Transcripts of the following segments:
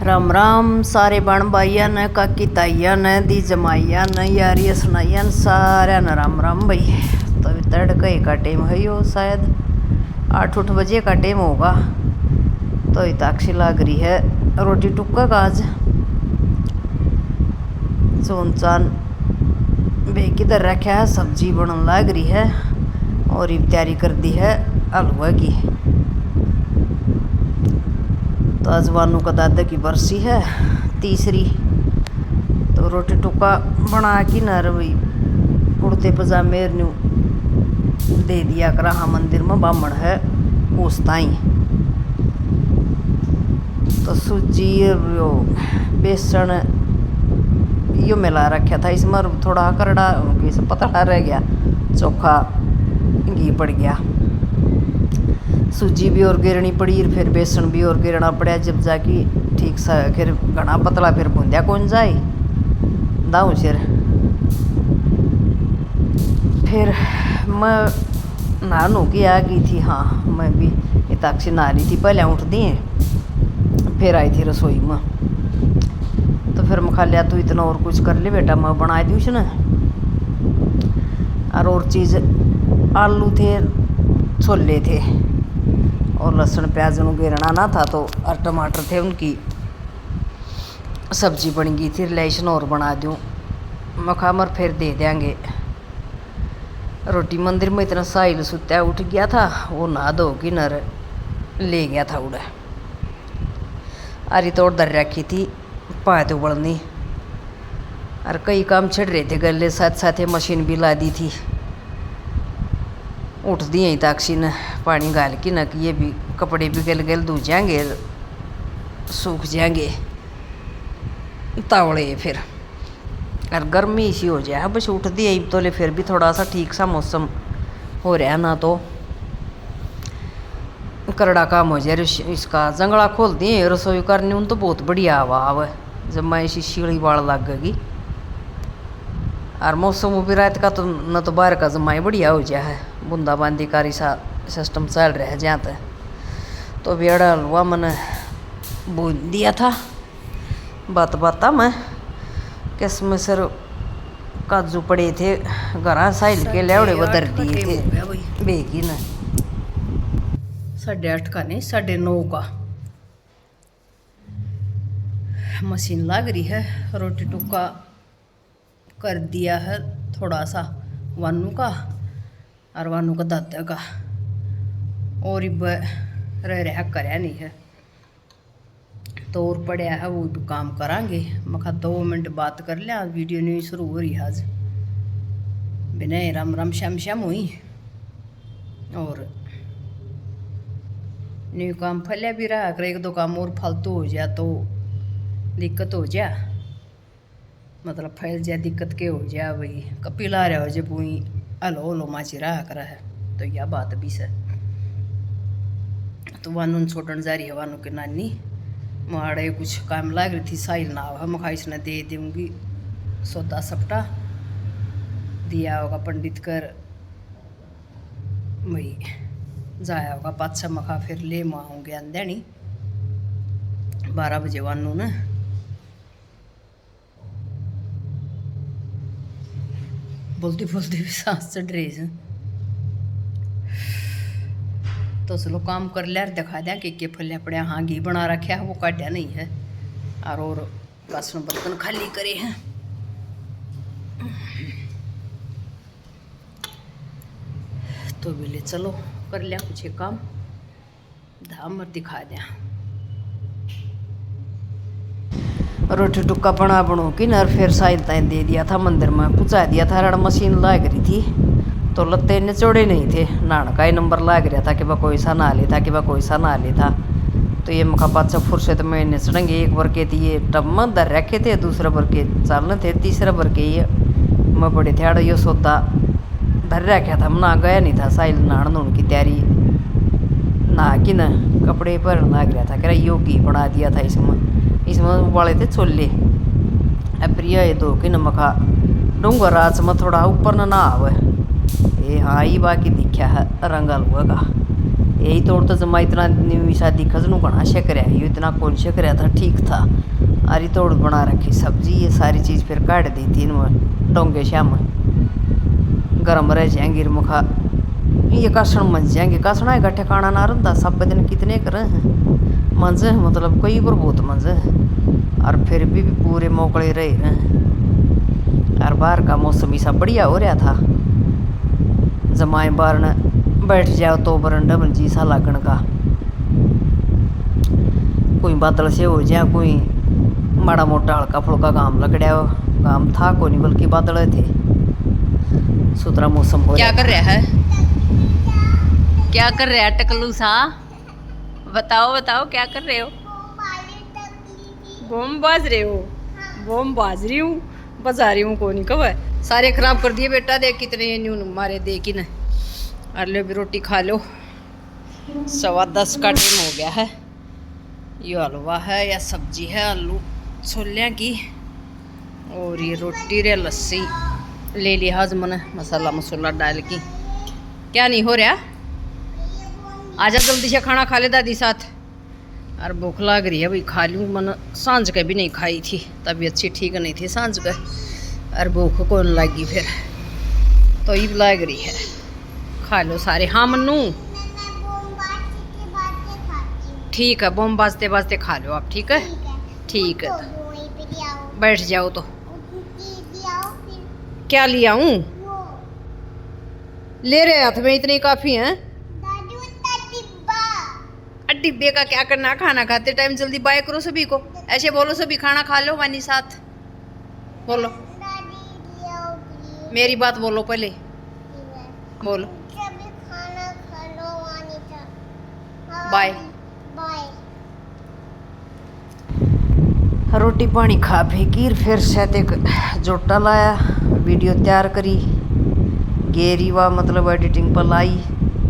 राम राम सारे बण भाइया ने काकी ताइया ने दी जमाइया ने यारिया सुनाइया ने सारे न राम राम भाई। तो अभी तड़के का टाइम है यो शायद 8 बजे का टाइम होगा। तो ये ताक्षी लाग रही है रोटी टुक्का का आज चौन चान बे किधर रखा है सब्जी बनन लाग रही है और ये तैयारी कर दी है हलवा की। तो आज वानू का दादा की बरसी है तीसरी। तो रोटी टुक्का बना की न रही कुर्ते पजामे न्यू दे दिया करा। हाँ मंदिर में बामण है उस ताई। तो सूजी बेसन यो मिला रखा था इसमें थोड़ा करड़ा पतला रह गया चोखा घी पड़ गया। सूजी भी और गिरनी पड़ी फिर बेसन भी और गिरना पड़ा जब जाके ठीक सा फिर घना पतला फिर बूंदिया कौन जाए दाऊ सिर। फिर मैं नहानू की आ गई थी। हाँ मैं भी ताक्षी नहा रही थी पहले उठ दी फिर आई थी रसोई में। तो फिर मैं खा लिया तू इतना और कुछ कर ले बेटा मैं बना दी उसने। और चीज़ आलू थे छोले थे और लहसुन प्याज उन गिरना ना था तो और टमाटर थे उनकी सब्जी बन गई थी। लहसुन और बना दूँ मखामर फिर दे देंगे रोटी। मंदिर में इतना साहिल सुत्या उठ गया था वो नहा धो की नर ले गया था उड़ा अरे तोड़ दर रखी थी पाए उबलनी और कई काम छिड़ रहे थे गले साथ साथ मशीन भी ला दी थी। उठ दिए ताक्षी ने पानी गाल की न कि ये भी कपड़े भी गल गल धो जाएंगे सूख जाएंगे तावड़े फिर और गर्मी सी हो जाए। बस उठ दिए तो ले फिर भी थोड़ा सा ठीक सा मौसम हो रहा ना तो करड़ा काम हो जाए। इसका जंगला खोल दिए रसोई करने उन तो बहुत बढ़िया हवा आवे जब मैं इसी शीड़ी वाल लग गई। और मौसम भी रात का तो न तो बाहर का जमाई बढ़िया हो जाए है बूंदाबांदी कारी सा सिस्टम चल रहा है जहाँ तक। तो बेड़ा हलवा मैंने बूंद दिया था बात बाता में किसमें सर काजू पड़े थे घर साहिल के लेवड़े बदर दिए थे बेगी ने 8:30 का नहीं 9:30 का मशीन लग रही है। रोटी टुक्का कर दिया है थोड़ा सा वानू का और वानू का दादा का और रह रहा करया नहीं है तो और पड़ा है वो भी काम करांगे। मखा 2 मिनट बात कर लिया वीडियो नहीं शुरू हो रही आज बिना राम राम श्याम श्याम हुई और न्यू काम फैलिया भी रहा कर 1-2 काम और फालतू हो जाए तो दिक्कत हो जाए मतलब फैल जाए दिक्कत के हो जाए भाई कपी ला रहा हो जाए पूरी हलो हलो माची रहा करा है। तो यह बात भी से तो वानू छोड़न जा रही है वानू के नानी माड़े कुछ काम लाग रही थी साहिल ना हो मखा इसने दे दूँगी सौदा सपटा दिया होगा पंडित कर वही जाया होगा 5-6 मखा फिर ले माऊँगे अंधेनी 12 बजे वानू ने। बोलती बोलती भी सांस चढ़ रही है तो चलो काम कर लिया दिखा दिया के फलिया पड़े। हाँ घी बना रखा है वो काटा नहीं है और बासन बर्तन खाली करे हैं। तो बोले चलो कर लिया कुछ काम धाम दिखा दिया। रोटी टुक्का बना बनू की नर फिर साहिल ताई दे दिया था मंदिर में पूछा दिया था रण मशीन लाग रही थी तो लत्ते निचोड़े नहीं थे नान का ही नंबर लाग रहा था कि वह कोई सा ना ले था कि वह कोई सा ना ले था। तो ये मखा 5 फुर्सत में निचड़ेंगे एक बार के ये टब में दर रखे थे दूसरे बार के चलने थे तीसरे बार के ये मैं बड़े थे ये सौदा धर रखा था ना गया नहीं था साहिल नहान धोन की तैयारी नहा कि न कपड़े पर लाग रहा था कह यो घी बना दिया था इसमें उबाले थे छोले प्रिय ये धो के नमखा डूंगर रात में थोड़ा ऊपर न आवे ये। हाँ ये बाकी दिखा है रंग हलवा का यही तोड़ तो जमा इतना न्यू शादी खजनू कणा शे कराया, ये इतना कौन शे कराया था, ठीक था। अरे तोड़ बना रखी सब्जी, ये सारी चीज़ फिर काट दी थी इनमें डोंगे शाम गर्म रह जाएंगे मुखा, ये कासण मंज जाएंगे। कासणा है ठिकाना ना रहा सब दिन कितने कर मंज, मतलब कई पर बहुत मंज, और फिर भी पूरे मोकले रहे। और बाहर का मौसम ही सब बढ़िया हो रहा था, जमाए बार बैठ जाओ तो बरंडा में जी सा लागण का, कोई बादल से हो जाए, कोई माड़ा मोटा हल्का फुल्का घाम लकड़ा हो, घाम था को नहीं बल्कि बादल थे, सुथरा मौसम हो। क्या कर रहा है, क्या कर रहा है टकलू सा, बताओ बताओ क्या कर रहे हो? बम बाज रहे हो? बम बाज रही हूँ, बजा रही हूँ को नहीं कब है, सारे खराब कर दिए बेटा, देख कितने न्यू मारे देख न। और लो भी रोटी खा लो, 10:15 का टाइम हो गया है। ये हलवा है या सब्जी है आलू छोलियाँ की, और ये रोटी रे लस्सी ले लिया आज मैंने मसाला मसाला डाल की। क्या नहीं हो रहा, आजा जल्दी से खाना खा ले दादी साथ। और भूख लग रही है भाई, खा लूँ, मन सांझ के भी नहीं खाई थी, तबीयत अच्छी ठीक नहीं थी सांझ के, और भूख कौन लगी फिर तो ईब लग रही है, खा लो सारे। हाँ मन्नू ठीक है, बम बाजते बाजते खा लो आप, ठीक है ठीक है। बैठ जाओ तो क्या लिया आऊँ, ले रहे हाथ में इतने काफ़ी हैं। डिब्बे का क्या करना, खाना खाते टाइम जल्दी बाय करो सभी को, ऐसे बोलो सभी खाना खा लो वानी साथ, बोलो मेरी बात बोलो पहले, बोलो बाय। रोटी पानी खा फेंकी, फिर शायद एक जोटा लाया, वीडियो तैयार करी, गेरी वा मतलब एडिटिंग पर लाई,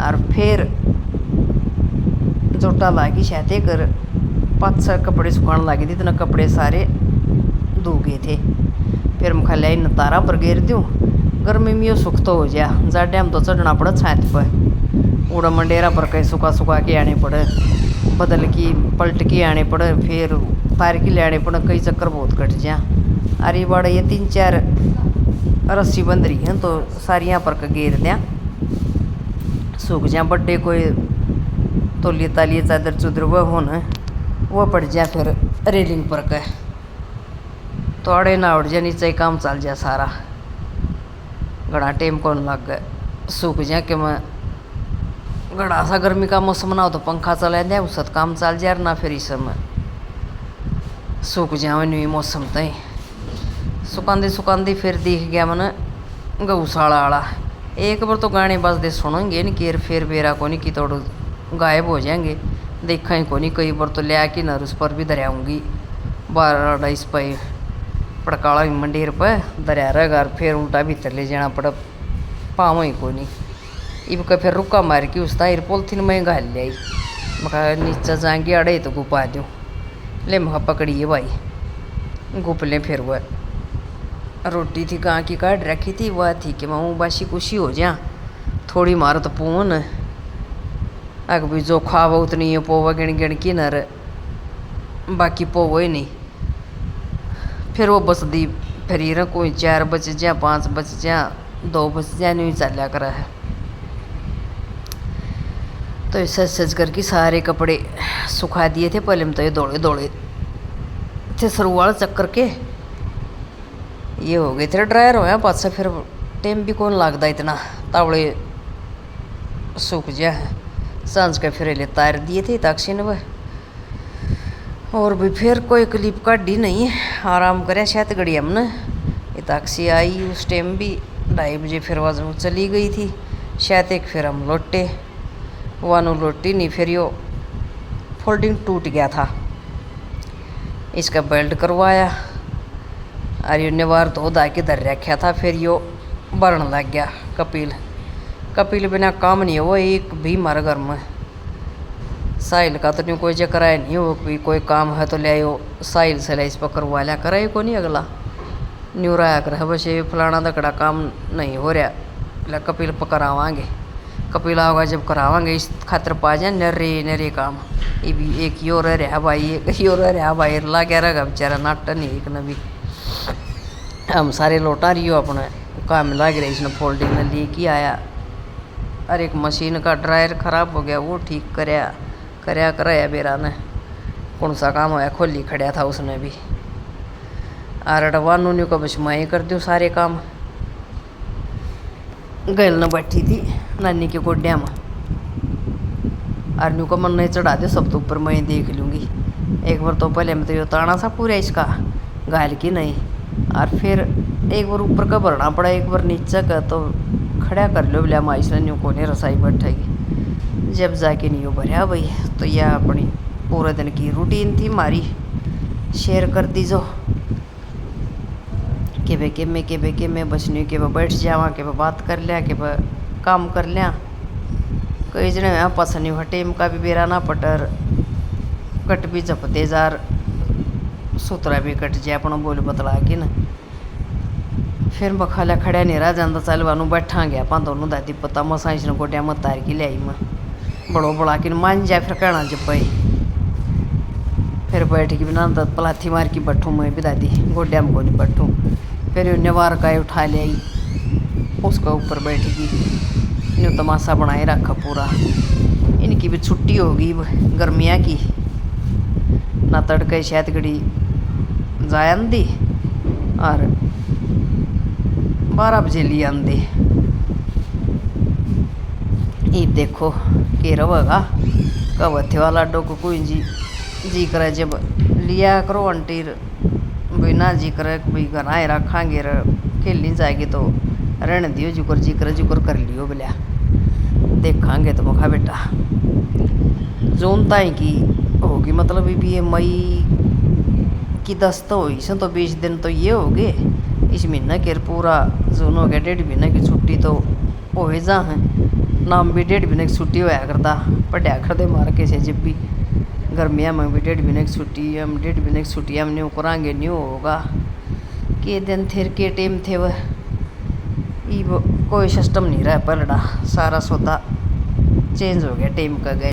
और फिर जोटा लागी शायद एक 5-6 कपड़े सुखाने लगी थी, इतना कपड़े सारे धो गए थे। फिर मैं खाली इन तारा पर गेर दूँ, गर्मी में सुख तो हो जा, जा डैम तो चढ़ना पड़ा छात पर, उड़ा मंडेरा पर कहीं सुखा सुखा के आने पड़े, बदल की पलट के आने पड़े, फिर तार की ले आने पड़े, कई चक्कर बहुत कट जा। अरे बड़ा ये 3-4 रस्सी बंद रही हैं तो सारी यहाँ पर गेर दें, सूख जा, बड्डे कोई तोलिए तालिए चादर चुदर वह होना वह पड़ जाए, फिर रेलिंग पर कह तो अड़े ना उड़ जाए, नीचे काम चल जाए सारा, घड़ा टेम कौन लग गए, सूख जाए कि मैं घड़ा सा गर्मी का मौसम ना हो तो पंखा चला दे, उस काम चल जाए, ना फिर इस समय सूख जाए नहीं मौसम तय सुखांदी फिर दिख गया मैंने गऊशाला वाला, एक बार तो गाने बजते सुनेंगे नहीं कि फिर बेरा को नहीं कि तोड़ गायब हो जाएंगे, देखा ही को नहीं, कई बार तो लिया कि नर उस पर भी दरियाऊँगी 12-22 पे पड़काला मंडेर पर दरिया रहेगा, फिर उल्टा भीतर ले जाना पड़ा, पाँव ही को नहीं, इब का फिर रुका मार के उस तार पोलथीन में घाल लिया, मका नीचे जाएंगे अड़े तो गुपा दूँ, ले मका पकड़िए भाई गुप लें। फिर वह रोटी थी गाँ की काट रखी थी, वह थी कि मैं बासी कुशी हो जा, थोड़ी मारो तो पून अग भी जो खावा उतनी है पोवा गिन गिन की नर, बाकी पोवो ही नहीं। फिर वो बस दी फिर ही कोई 4 बज जा, 5 बज जा, 2 बज जा, नहीं चलिया करा है। तो ऐसा सज करके सारे कपड़े सुखा दिए थे, पहले में तो ये दौड़े दौड़े थे सरुवाल चक्कर के, ये हो गए थे ड्रायर होया पास, फिर टाइम भी कौन लगता इतना, तावड़े सूख जा है। सांझ के फिर ले तार दिए थे ताक्षी ने वह, और भी फिर कोई क्लिप काटी नहीं, आराम करे शायद घड़ी हमने, ये ताक्षी आई उस टाइम भी 2:30 बजे, फिर वह चली गई थी शायद एक, फिर हम लौटे, वानू लौटी नहीं, फिर यो फोल्डिंग टूट गया था, इसका बेल्ट करवाया, और यो निवार तो दा के धर रखा था, फिर यो बरन लग गया। कपिल बिना काम नहीं है वो, एक भी हमारे घर में साहिल का तो नहीं कोई चक्कर है नहीं, वो भी कोई काम है तो ले आयो साहिल से ले, इस पर करवा लिया कराए को नहीं, अगला न्यूरा कर बस ये फलाना दकड़ा काम नहीं हो रहा, ले कपिल पर करावांगे, कपिला होगा जब करावांगे इस खातर पा जाए नरे नरे काम। ये भी एक ही और रहा भाई, एक ही और रहा भाई, ला क्या रहा बेचारा नाटन नहीं एक न भी। हम सारे लौटा रही हो अपने काम लग रहे इसने फोल्डिंग में लेके आया। और एक मशीन का ड्रायर ख़राब हो गया, वो ठीक करया कराया बेरा ने। कौन सा काम होया, खोली खड़ा था उसने भी। और अडवानू ने को बस मैं कर दूँ सारे काम। गैल न बैठी थी नानी के गोड्या में, और न्यू को मन नहीं चढ़ा दे सब तो ऊपर मैं देख लूँगी। एक बार तो पहले मैं तो ये ताना सा पूरा इसका घायल की नहीं, और फिर एक बार ऊपर का भरना पड़ा, एक बार नीचे का, तो खड़ा कर लो बोलिया माँ इसने न्यू को नहीं रसाई बैठेगी। जब जाके नहीं हो भरया भाई, तो यह अपनी पूरे दिन की रूटीन थी हमारी, शेयर कर दीजो के मैं बचने के बैठ जावा, के बात कर लिया, के काम कर लिया। कई जने यहाँ पसंद नहीं टेम का भी बेरा ना पटर, कट भी जपते जार, सूतरा भी कट जाए अपना बोल बतला के न। फिर बखाला खड़ा नहीं रहा जाता, चल वानू बैठा गया पा दोनों दादी पता मसा इसने गोड्या मत तार की लियाई मैं बड़ो बड़ा कि मान जाए। फिर कहना जब भाई फिर बैठ के बिना पलाथी मार की बैठूँ मैं भी दादी गोड्या में को नहीं बैठूँ। फिर नेवार का उठा ले आई, उसका ऊपर बैठ गई, न्यू तमाशा बनाए रखा पूरा। इनकी भी छुट्टी होगी गर्मियाँ की, ना तड़के शायद घड़ी जाए आंदी और 12 बजे लिए आंदी। ये देखो के रहेगा कब थे वाला डोको कोई जी करे जब लिया करो आंटी बिना जी करे भाई घर आए रखांगे खेलनी जाएगी तो रहने दियो, जुकर कर लियो बोलिया देखांगे तो मुखा बेटा। जून ताई की होगी मतलब भी ये मई की 10 तो हुई सो, तो 20 दिन तो ये हो गए इस महीना के, पूरा जून हो गया। 1.5 महीने की छुट्टी तो हो जा है, नाम भी 1.5 महीने की छुट्टी होया करता, पढ़िया करते मार के से जब भी गर्मियाँ में भी 1.5 महीने की छुट्टी, हम 1.5 महीने की छुट्टी हम न्यू करांगे, न्यू होगा के दिन थे के टाइम थे वह। कोई सिस्टम नहीं रहा पलड़ा, सारा सौदा चेंज हो गया टाइम का गए।